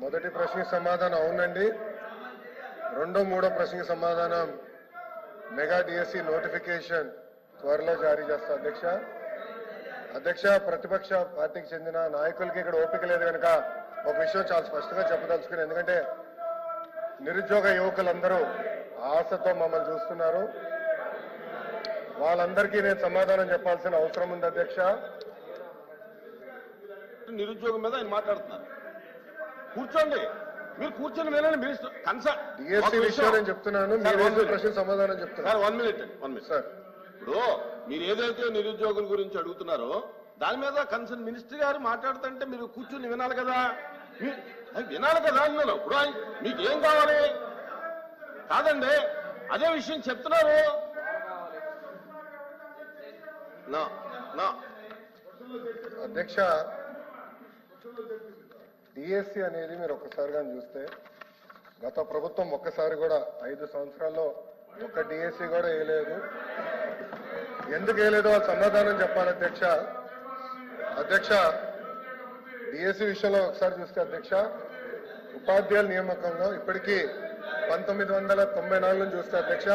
మొదటి ప్రశ్నకి సమాధానం అవునండి. రెండో మూడో ప్రశ్నకి సమాధానం మెగా డిఎస్సి నోటిఫికేషన్ త్వరలో జారీ చేస్తా అధ్యక్ష ప్రతిపక్ష పార్టీకి చెందిన నాయకులకి ఇక్కడ ఓపిక లేదు కనుక ఒక విషయం చాలా స్పష్టంగా చెప్పదలుచుకుని, ఎందుకంటే నిరుద్యోగ యువకులందరూ ఆశతో మమ్మల్ని చూస్తున్నారు. వాళ్ళందరికీ నేను సమాధానం చెప్పాల్సిన అవసరం ఉంది అధ్యక్ష. నిరుద్యోగం మీద ఆయన మాట్లాడుతున్నారు. కూర్చోండి, మీరు కూర్చొని వినండి. డిఎస్సి విషయం నేను చెప్తున్నాను, మీరు ప్రశ్న సమాధానం చెప్తున్నారు. 1 మినిట్ సార్. ఇప్పుడు మీరు ఏదైతే నిరుద్యోగుల గురించి అడుగుతున్నారో దాని మీద కన్సర్న్ మినిస్టర్ గారు మాట్లాడుతుంటే మీరు కూర్చుని వినాలి కదా. వినాలి కదా అన్నాను. ఇప్పుడు మీకు ఏం కావాలి? కాదండి, అదే విషయం చెప్తున్నారు. అధ్యక్ష, డిఎస్సి అనేది మీరు ఒక్కసారిగా చూస్తే గత ప్రభుత్వం ఒక్కసారి కూడా 5 సంవత్సరాల్లో ఒక్క డిఎస్సి కూడా వేయలేదు. ఎందుకు వేయలేదో వాళ్ళు సమాధానం చెప్పాలి అధ్యక్ష. డిఎస్సి విషయంలో ఒకసారి చూస్తే అధ్యక్ష, ఉపాధ్యాయుల నియామకంలో ఇప్పటికీ 1994 నుంచి చూస్తే అధ్యక్ష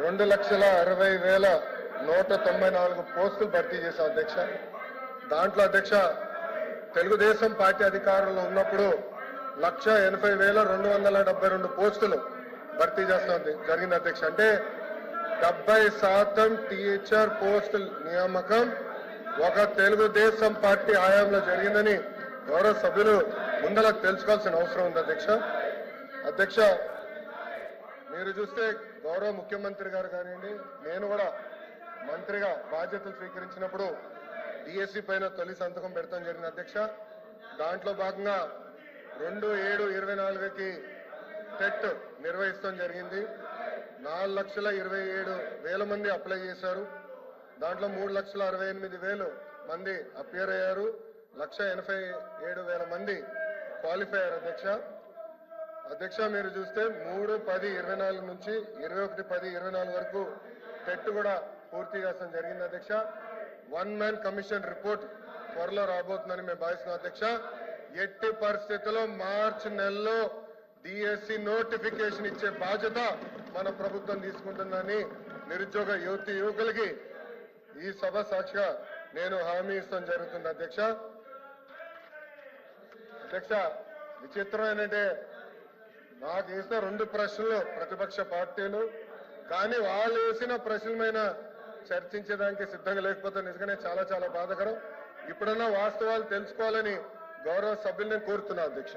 2,60,194 పోస్టులు భర్తీ చేశాం అధ్యక్ష. దాంట్లో అధ్యక్ష తెలుగుదేశం పార్టీ అధికారంలో ఉన్నప్పుడు 1,80,272 పోస్టులు భర్తీ చేస్తాం జరిగింది అధ్యక్ష. అంటే 70% టీచర్ పోస్టుల నియామకం ఒక తెలుగుదేశం పార్టీ హయాంలో జరిగిందని గౌరవ సభ్యులు ముందర తెలుసుకోవాల్సిన అవసరం ఉంది అధ్యక్ష. మీరు చూస్తే గౌరవ ముఖ్యమంత్రి గారు కానివ్వండి, నేను కూడా మంత్రిగా బాధ్యతలు స్వీకరించినప్పుడు డిఎస్సి పైన తొలి సంతకం పెడతాం జరిగింది అధ్యక్ష. దాంట్లో భాగంగా 2/7/24కి టెట్ నిర్వహిస్తాం జరిగింది. 4,27,000 మంది అప్లై చేశారు. దాంట్లో 3,68,000 మంది అపియర్ అయ్యారు. 1,87,000 మంది క్వాలిఫై అయ్యారు అధ్యక్ష. మీరు చూస్తే 3/10/24 నుంచి 21/10/24 వరకు టెట్ కూడా పూర్తి చేస్తాం జరిగింది అధ్యక్ష. 1 మ్యాన్ కమిషన్ రిపోర్ట్ త్వరలో రాబోతుందని మేము భావిస్తున్నాం అధ్యక్ష. ఎట్టి పరిస్థితుల్లో మార్చి నెలలో డిఎస్సి నోటిఫికేషన్ ఇచ్చే బాధ్యత మన ప్రభుత్వం తీసుకుంటుందని నిరుద్యోగ యువకులకి ఈ సభ సాక్షిగా నేను హామీ ఇస్తాం జరుగుతుంది అధ్యక్ష. విచిత్రం ఏంటంటే నాకు వేసిన 2 ప్రశ్నలు ప్రతిపక్ష పార్టీలు, కానీ వాళ్ళు వేసిన ప్రశ్నల మీద చర్చించడానికి సిద్ధంగా లేకపోతే నిజంగానే చాలా చాలా బాధాకరం. ఇప్పుడన్నా వాస్తవాలు తెలుసుకోవాలని గౌరవ సభ్యులను కోరుతున్నా అధ్యక్ష.